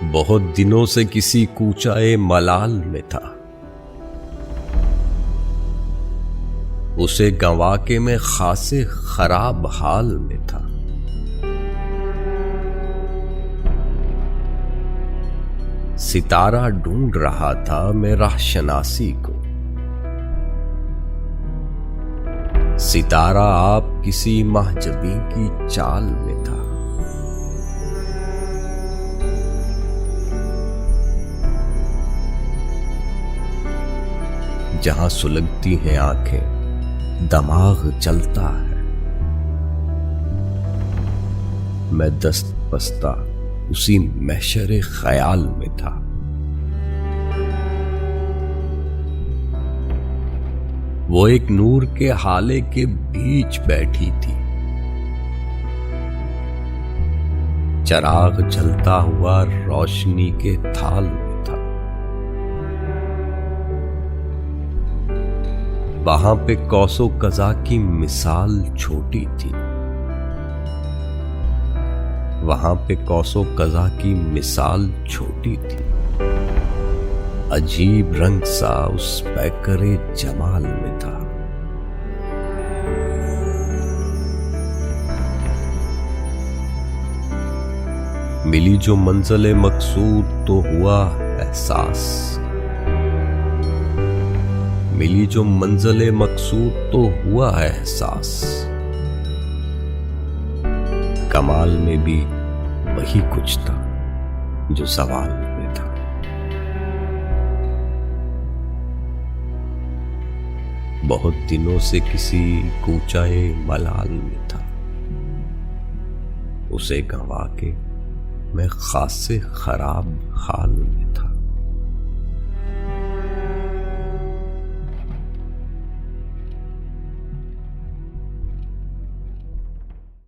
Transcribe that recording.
बहुत दिनों से किसी कूचाए मलाल में था। उसे गंवा के मैं खासे खराब हाल में था। सितारा ढूंढ रहा था मैं राहशनासी को। सितारा आप किसी महजबी की चाल में था। जहां सुलगती हैं आंखें दिमाग जलता है। मैं दस्त बस्ता उसी महशरे ख्याल में था। वो एक नूर के हाले के बीच बैठी थी। चराग जलता हुआ रोशनी के थाल में था। वहां पे कौसो कज़ा की मिसाल छोटी थी। वहां पे कौसो कज़ा की मिसाल छोटी थी। अजीब रंग सा उस पैकरे जमाल में था। मिली जो मंज़िले मकसूद तो हुआ एहसास। मिली जो मंज़िले मकसूद तो हुआ एहसास। कमाल में भी वही कुछ था जो सवाल में था। बहुत दिनों से किसी कूचाए मलाल में था। उसे गंवा के मैं खासे खराब हाल में